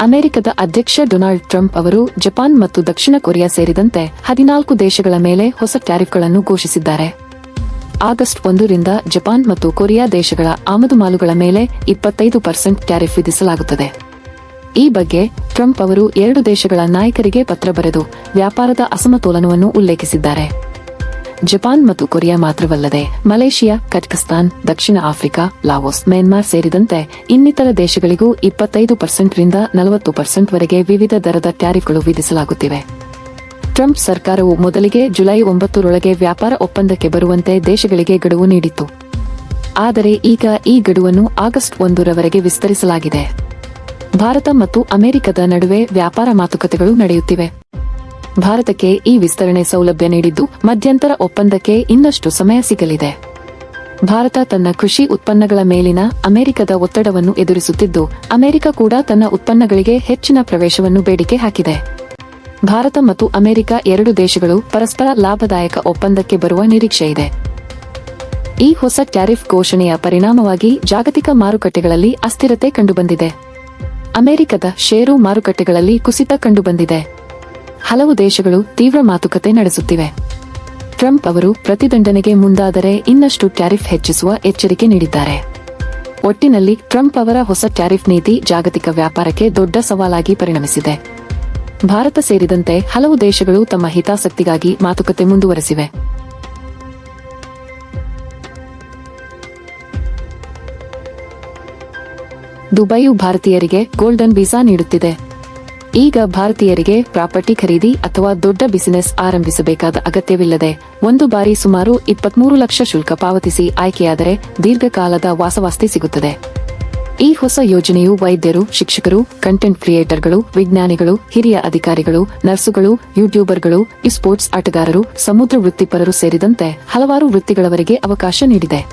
ಅಮೆರಿಕದ ಅಧ್ಯಕ್ಷ Donald Trump ಅವರು ಜಪಾನ್ ಮತ್ತು ದಕ್ಷಿಣ ಕೊರಿಯಾ ಸೇರಿದಂತೆ 14 ದೇಶಗಳ ಮೇಲೆ ಹೊಸ ಟ್ಯಾರಿಫ್ಗಳನ್ನು ಘೋಷಿಸಿದ್ದಾರೆ. ಆಗಸ್ಟ್ 1 ರಿಂದ ಜಪಾನ್ ಮತ್ತು ಕೊರಿಯಾ ದೇಶಗಳ ಆಮದು ಮಾಲುಗಳ ಮೇಲೆ 25% ಟ್ಯಾರಿಫ್ ವಿಧಿಸಲಾಗುತ್ತದೆ. ಈ ಬಗ್ಗೆ ಟ್ರಂಪ್ ಅವರು 2 ದೇಶಗಳ ನಾಯಕರಿಗೆ ಪತ್ರ ಬರೆದು ವ್ಯಾಪಾರದ ಅಸಮತೋಲನವನ್ನು ಉಲ್ಲೇಖಿಸಿದ್ದಾರೆ. ಜಪಾನ್ ಮತ್ತು ಕೊರಿಯಾ ಮಾತ್ರವಲ್ಲದೆ ಮಲೇಷಿಯಾ, ಕಜಕಸ್ತಾನ್, ದಕ್ಷಿಣ ಆಫ್ರಿಕಾ, ಲಾವೋಸ್, ಮ್ಯಾನ್ಮಾರ್ ಸೇರಿದಂತೆ ಇನ್ನಿತರ ದೇಶಗಳಿಗೂ 25% ರಿಂದ 40% ವರೆಗೆ ವಿವಿಧ ದರದ ಟ್ಯಾರಿಫ್ಗಳು ವಿಧಿಸಲಾಗುತ್ತಿವೆ. ಟ್ರಂಪ್ ಸರ್ಕಾರವು ಮೊದಲಿಗೆ ಜುಲೈ 9 ರೊಳಗೆ ವ್ಯಾಪಾರ ಒಪ್ಪಂದಕ್ಕೆ ಬರುವಂತೆ ದೇಶಗಳಿಗೆ ಗಡುವು ನೀಡಿತ್ತು. ಆದರೆ ಈಗ ಈ ಗಡುವನ್ನು ಆಗಸ್ಟ್ 1 ರವರೆಗೆ ವಿಸ್ತರಿಸಲಾಗಿದೆ. ಭಾರತ ಮತ್ತು ಅಮೆರಿಕದ ನಡುವೆ ವ್ಯಾಪಾರ ಮಾತುಕತೆಗಳು ನಡೆಯುತ್ತಿವೆ. ಭಾರತಕ್ಕೆ ಈ ವಿಸ್ತರಣೆ ಸೌಲಭ್ಯ ನೀಡಿದ್ದು ಮಧ್ಯಂತರ ಒಪ್ಪಂದಕ್ಕೆ ಇನ್ನಷ್ಟು ಸಮಯ ಸಿಗಲಿದೆ. ಭಾರತ ತನ್ನ ಕೃಷಿ ಉತ್ಪನ್ನಗಳ ಮೇಲಿನ ಅಮೆರಿಕದ ಒತ್ತಡವನ್ನು ಎದುರಿಸುತ್ತಿದ್ದು, ಅಮೆರಿಕ ಕೂಡ ತನ್ನ ಉತ್ಪನ್ನಗಳಿಗೆ ಹೆಚ್ಚಿನ ಪ್ರವೇಶವನ್ನು ಬೇಡಿಕೆ ಹಾಕಿದೆ. ಭಾರತ ಮತ್ತು ಅಮೆರಿಕ 2 ದೇಶಗಳು ಪರಸ್ಪರ ಲಾಭದಾಯಕ ಒಪ್ಪಂದಕ್ಕೆ ಬರುವ ನಿರೀಕ್ಷೆಯಿದೆ. ಈ ಹೊಸ ಟ್ಯಾರಿಫ್ ಘೋಷಣೆಯ ಪರಿಣಾಮವಾಗಿ ಜಾಗತಿಕ ಮಾರುಕಟ್ಟೆಗಳಲ್ಲಿ ಅಸ್ಥಿರತೆ ಕಂಡುಬಂದಿದೆ. ಅಮೆರಿಕದ ಷೇರು ಮಾರುಕಟ್ಟೆಗಳಲ್ಲಿ ಕುಸಿತ ಕಂಡುಬಂದಿದೆ. ಹಲವು ದೇಶಗಳು ತೀವ್ರ ಮಾತುಕತೆ ನಡೆಸುತ್ತಿವೆ. ಟ್ರಂಪ್ ಅವರು ಪ್ರತಿದಂಡನೆಗೆ ಮುಂದಾದರೆ ಇನ್ನಷ್ಟು ಟ್ಯಾರಿಫ್ ಹೆಚ್ಚಿಸುವ ಎಚ್ಚರಿಕೆ ನೀಡಿದ್ದಾರೆ. ಒಟ್ಟಿನಲ್ಲಿ ಟ್ರಂಪ್ ಅವರ ಹೊಸ ಟ್ಯಾರಿಫ್ ನೀತಿ ಜಾಗತಿಕ ವ್ಯಾಪಾರಕ್ಕೆ ದೊಡ್ಡ ಸವಾಲಾಗಿ ಪರಿಣಮಿಸಿದೆ. ಭಾರತ ಸೇರಿದಂತೆ ಹಲವು ದೇಶಗಳು ತಮ್ಮ ಹಿತಾಸಕ್ತಿಗಾಗಿ ಮಾತುಕತೆ ಮುಂದುವರೆಸಿವೆ. ದುಬೈಯು ಭಾರತೀಯರಿಗೆ ಗೋಲ್ಡನ್ ವೀಸಾ ನೀಡುತ್ತಿದೆ. ಈಗ ಭಾರತೀಯರಿಗೆ ಪ್ರಾಪರ್ಟಿ ಖರೀದಿ ಅಥವಾ ದೊಡ್ಡ ಬಿಸಿನೆಸ್ ಆರಂಭಿಸಬೇಕಾದ ಅಗತ್ಯವಿಲ್ಲದೆ ಒಂದು ಬಾರಿ ಸುಮಾರು 23 ಲಕ್ಷ ಶುಲ್ಕ ಪಾವತಿಸಿ ಆಯ್ಕೆಯಾದರೆ ದೀರ್ಘಕಾಲದ ವಾಸವಾಸ್ತಿ ಸಿಗುತ್ತದೆ. ಈ ಹೊಸ ಯೋಜನೆಯು ವೈದ್ಯರು, ಶಿಕ್ಷಕರು, ಕಂಟೆಂಟ್ ಕ್ರಿಯೇಟರ್ಗಳು, ವಿಜ್ಞಾನಿಗಳು, ಹಿರಿಯ ಅಧಿಕಾರಿಗಳು, ನರ್ಸುಗಳು, ಯೂಟ್ಯೂಬರ್ಗಳು, ಸ್ಪೋರ್ಟ್ಸ್ ಆಟಗಾರರು, ಸಮುದ್ರ ವೃತ್ತಿಪರರು ಸೇರಿದಂತೆ ಹಲವಾರು ವೃತ್ತಿಗಳವರಿಗೆ ಅವಕಾಶ ನೀಡಿದೆ.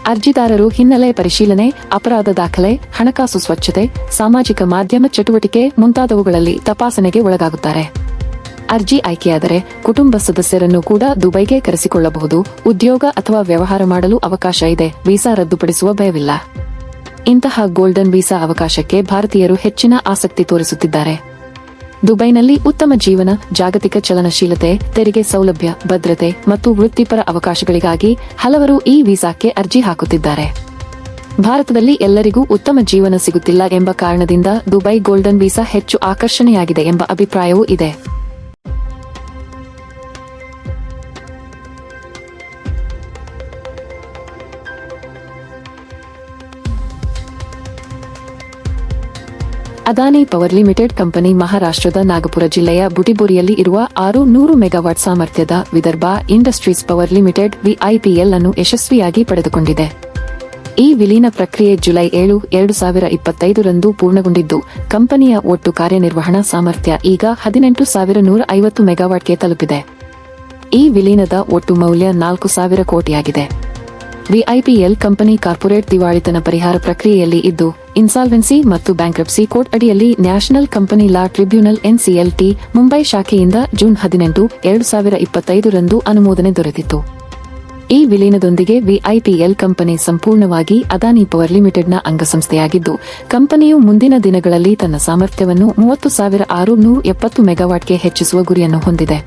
ಅರ್ಜಿದಾರರು ಹಿನ್ನೆಲೆ ಪರಿಶೀಲನೆ, ಅಪರಾಧ ದಾಖಲೆ, ಹಣಕಾಸು ಸ್ವಚ್ಛತೆ, ಸಾಮಾಜಿಕ ಮಾಧ್ಯಮ ಚಟುವಟಿಕೆ ಮುಂತಾದವುಗಳಲ್ಲಿ ತಪಾಸಣೆಗೆ ಒಳಗಾಗುತ್ತಾರೆ. ಅರ್ಜಿ ಆಯ್ಕೆಯಾದರೆ ಕುಟುಂಬ ಸದಸ್ಯರನ್ನು ಕೂಡ ದುಬೈಗೆ ಕರೆಸಿಕೊಳ್ಳಬಹುದು. ಉದ್ಯೋಗ ಅಥವಾ ವ್ಯವಹಾರ ಮಾಡಲು ಅವಕಾಶ ಇದೆ. ವೀಸಾ ರದ್ದುಪಡಿಸುವ ಭಯವಿಲ್ಲ. ಇಂತಹ ಗೋಲ್ಡನ್ ವೀಸಾ ಅವಕಾಶಕ್ಕೆ ಭಾರತೀಯರು ಹೆಚ್ಚಿನ ಆಸಕ್ತಿ ತೋರಿಸುತ್ತಿದ್ದಾರೆ. ದುಬೈನಲ್ಲಿ ಉತ್ತಮ ಜೀವನ, ಜಾಗತಿಕ ಚಲನಶೀಲತೆ, ತೆರಿಗೆ ಸೌಲಭ್ಯ, ಭದ್ರತೆ ಮತ್ತು ವೃತ್ತಿಪರ ಅವಕಾಶಗಳಿಗಾಗಿ ಹಲವರು ಈ ವೀಸಾಕ್ಕೆ ಅರ್ಜಿ ಹಾಕುತ್ತಿದ್ದಾರೆ. ಭಾರತದಲ್ಲಿ ಎಲ್ಲರಿಗೂ ಉತ್ತಮ ಜೀವನ ಸಿಗುತ್ತಿಲ್ಲ ಎಂಬ ಕಾರಣದಿಂದ ದುಬೈ ಗೋಲ್ಡನ್ ವೀಸಾ ಹೆಚ್ಚು ಆಕರ್ಷಣೆಯಾಗಿದೆ ಎಂಬ ಅಭಿಪ್ರಾಯವೂ ಇದೆ. ಅದಾನಿ ಪವರ್ ಲಿಮಿಟೆಡ್ ಕಂಪನಿ ಮಹಾರಾಷ್ಟ್ರದ ನಾಗಪುರ ಜಿಲ್ಲೆಯ ಬುಟಿಬೋರಿಯಲ್ಲಿ ಇರುವ 600 ಮೆಗಾವಾಟ್ ಸಾಮರ್ಥ್ಯದ ವಿದರ್ಭ ಇಂಡಸ್ಟ್ರೀಸ್ ಪವರ್ ಲಿಮಿಟೆಡ್ ವಿಐಪಿಎಲ್ ಅನ್ನು ಯಶಸ್ವಿಯಾಗಿ ಪಡೆದುಕೊಂಡಿದೆ. ಈ ವಿಲೀನ ಪ್ರಕ್ರಿಯೆ ಜುಲೈ 7, 2025 ರಂದು ಪೂರ್ಣಗೊಂಡಿದ್ದು, ಕಂಪನಿಯ ಒಟ್ಟು ಕಾರ್ಯನಿರ್ವಹಣಾ ಸಾಮರ್ಥ್ಯ ಈಗ 18,150 ಮೆಗಾವಾಟ್ಗೆ ತಲುಪಿದೆ. ಈ ವಿಲೀನದ ಒಟ್ಟು ಮೌಲ್ಯ 4,000 ಕೋಟಿಯಾಗಿದೆ. ವಿಐಪಿಎಲ್ ಕಂಪನಿ ಕಾರ್ಪೊರೇಟ್ ದಿವಾಳಿತನ ಪರಿಹಾರ ಪ್ರಕ್ರಿಯೆಯಲ್ಲಿ ಇದ್ದು, ಇನ್ಸಾಲ್ವೆನ್ಸಿ ಮತ್ತು ಬ್ಯಾಂಕ್ರಪ್ಸಿ ಕೋರ್ಟ್ ಅಡಿಯಲ್ಲಿ national company law tribunal NCLT Mumbai ಶಾಖೆಯಿಂದ ಜೂನ್ 18, 2025 ರಂದು ಅನುಮೋದನೆ ದೊರೆತಿತ್ತು. ಈ ವಿಲೀನದೊಂದಿಗೆ ವಿಐಪಿಎಲ್ ಕಂಪನಿ ಸಂಪೂರ್ಣವಾಗಿ ಅದಾನಿ ಪವರ್ ಲಿಮಿಟೆಡ್ನ ಅಂಗಸಂಸ್ಥೆಯಾಗಿದ್ದು, ಕಂಪನಿಯು ಮುಂದಿನ ದಿನಗಳಲ್ಲಿ ತನ್ನ ಸಾಮರ್ಥ್ಯವನ್ನು 30,670 ಮೆಗಾವಾಟ್ಗೆ ಹೆಚ್ಚಿಸುವ ಗುರಿಯನ್ನು ಹೊಂದಿದೆ.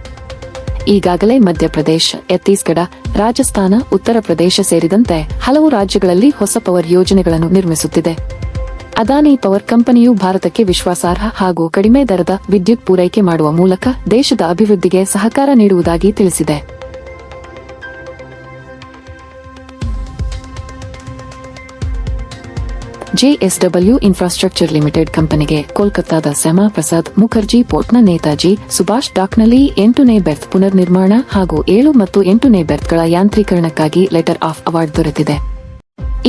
ಈಗಾಗಲೇ ಮಧ್ಯಪ್ರದೇಶ, ಛತ್ತೀಸ್ಗಢ, ರಾಜಸ್ಥಾನ, ಉತ್ತರ ಪ್ರದೇಶ ಸೇರಿದಂತೆ ಹಲವು ರಾಜ್ಯಗಳಲ್ಲಿ ಹೊಸ ಪವರ್ ಯೋಜನೆಗಳನ್ನು ನಿರ್ಮಿಸುತ್ತಿದೆ. ಅದಾನಿ ಪವರ್ ಕಂಪನಿಯು ಭಾರತಕ್ಕೆ ವಿಶ್ವಾಸಾರ್ಹ ಹಾಗೂ ಕಡಿಮೆ ದರದ ವಿದ್ಯುತ್ ಪೂರೈಕೆ ಮಾಡುವ ಮೂಲಕ ದೇಶದ ಅಭಿವೃದ್ಧಿಗೆ ಸಹಕಾರ ನೀಡುವುದಾಗಿ ತಿಳಿಸಿದೆ. ಜೆಎಸ್ಡಬ್ಲ್ಯೂ ಇನ್ಫ್ರಾಸ್ಟ್ರಕ್ಚರ್ ಲಿಮಿಟೆಡ್ ಕಂಪನಿಗೆ ಕೋಲ್ಕತ್ತಾದ ಶ್ಯಾಮಾ ಪ್ರಸಾದ್ ಮುಖರ್ಜಿ ಪೋರ್ಟ್ನ ನೇತಾಜಿ ಸುಭಾಷ್ ಡಾಕ್ನಲ್ಲಿ 8ನೇ ಬೆರ್ತ್ ಪುನರ್ನಿರ್ಮಾಣ ಹಾಗೂ 7 ಮತ್ತು 8ನೇ ಬೆರ್ತ್ಗಳ ಯಾಂತ್ರೀಕರಣಕ್ಕಾಗಿ ಲೆಟರ್ ಆಫ್ ಅವಾರ್ಡ್ ದೊರೆತಿದೆ.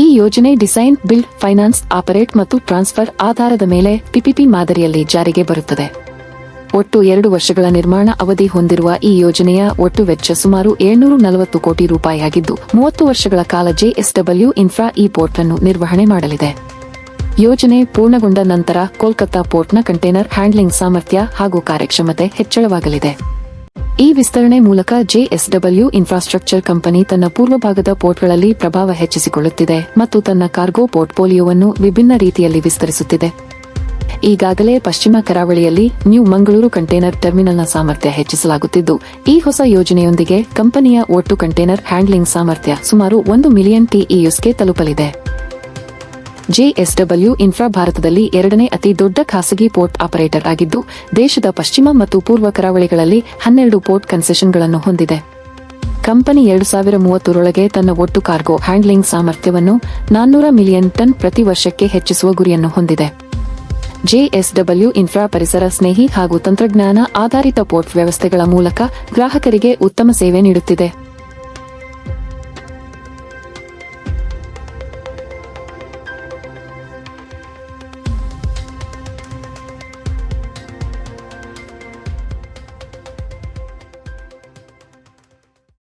ಈ ಯೋಜನೆ ಡಿಸೈನ್, ಬಿಲ್ಡ್, ಫೈನಾನ್ಸ್, ಆಪರೇಟ್ ಮತ್ತು ಟ್ರಾನ್ಸ್ಫರ್ ಆಧಾರದ ಮೇಲೆ ಪಿಪಿಪಿ ಮಾದರಿಯಲ್ಲಿ ಜಾರಿಗೆ ಬರುತ್ತದೆ. ಒಟ್ಟು 2 ವರ್ಷಗಳ ನಿರ್ಮಾಣ ಅವಧಿ ಹೊಂದಿರುವ ಈ ಯೋಜನೆಯ ಒಟ್ಟು ವೆಚ್ಚ ಸುಮಾರು 740 ಕೋಟಿ ರೂಪಾಯಿಯಾಗಿದ್ದು, 30 ವರ್ಷಗಳ ಕಾಲ ಜೆಎಸ್ಡಬ್ಲ್ಯೂ ಇನ್ಫ್ರಾ ಈ ಪೋರ್ಟ್ ಅನ್ನು ನಿರ್ವಹಣೆ ಮಾಡಲಿದೆ. ಯೋಜನೆ ಪೂರ್ಣಗೊಂಡ ನಂತರ ಕೋಲ್ಕತ್ತಾ ಪೋರ್ಟ್ನ ಕಂಟೈನರ್ ಹ್ಯಾಂಡ್ಲಿಂಗ್ ಸಾಮರ್ಥ್ಯ ಹಾಗೂ ಕಾರ್ಯಕ್ಷಮತೆ ಹೆಚ್ಚಳವಾಗಲಿದೆ. ಈ ವಿಸ್ತರಣೆ ಮೂಲಕ ಜೆಎಸ್ಡಬ್ಲ್ಯೂ ಇನ್ಫ್ರಾಸ್ಟ್ರಕ್ಚರ್ ಕಂಪನಿ ತನ್ನ ಪೂರ್ವಭಾಗದ ಪೋರ್ಟ್ಗಳಲ್ಲಿ ಪ್ರಭಾವ ಹೆಚ್ಚಿಸಿಕೊಳ್ಳುತ್ತಿದೆ ಮತ್ತು ತನ್ನ ಕಾರ್ಗೋ ಪೋರ್ಟ್ಫೋಲಿಯೋವನ್ನು ವಿಭಿನ್ನ ರೀತಿಯಲ್ಲಿ ವಿಸ್ತರಿಸುತ್ತಿದೆ. ಈಗಾಗಲೇ ಪಶ್ಚಿಮ ಕರಾವಳಿಯಲ್ಲಿ ನ್ಯೂ ಮಂಗಳೂರು ಕಂಟೈನರ್ ಟರ್ಮಿನಲ್ನ ಸಾಮರ್ಥ್ಯ ಹೆಚ್ಚಿಸಲಾಗುತ್ತಿದ್ದು, ಈ ಹೊಸ ಯೋಜನೆಯೊಂದಿಗೆ ಕಂಪನಿಯ ಒಟ್ಟು ಕಂಟೈನರ್ ಹ್ಯಾಂಡ್ಲಿಂಗ್ ಸಾಮರ್ಥ್ಯ ಸುಮಾರು 1 ಮಿಲಿಯನ್ TEUsಗೆ ತಲುಪಲಿದೆ. JSW ಇನ್ಫ್ರಾ ಭಾರತದಲ್ಲಿ ಎರಡನೇ ಅತಿ ದೊಡ್ಡ ಖಾಸಗಿ ಪೋರ್ಟ್ ಆಪರೇಟರ್ ಆಗಿದ್ದು, ದೇಶದ ಪಶ್ಚಿಮ ಮತ್ತು ಪೂರ್ವ ಕರಾವಳಿಗಳಲ್ಲಿ 12 ಪೋರ್ಟ್ ಕನ್ಸೆಷನ್ಗಳನ್ನು ಹೊಂದಿದೆ. ಕಂಪನಿ 2030ರೊಳಗೆ ತನ್ನ ಒಟ್ಟು ಕಾರ್ಗೋ ಹ್ಯಾಂಡ್ಲಿಂಗ್ ಸಾಮರ್ಥ್ಯವನ್ನು 400 ಮಿಲಿಯನ್ ಟನ್ ಪ್ರತಿ ವರ್ಷಕ್ಕೆ ಹೆಚ್ಚಿಸುವ ಗುರಿಯನ್ನು ಹೊಂದಿದೆ. JSW ಇನ್ಫ್ರಾ ಪರಿಸರ ಸ್ನೇಹಿ ಹಾಗೂ ತಂತ್ರಜ್ಞಾನ ಆಧಾರಿತ ಪೋರ್ಟ್ ವ್ಯವಸ್ಥೆಗಳ ಮೂಲಕ ಗ್ರಾಹಕರಿಗೆ ಉತ್ತಮ ಸೇವೆ ನೀಡುತ್ತಿದೆ.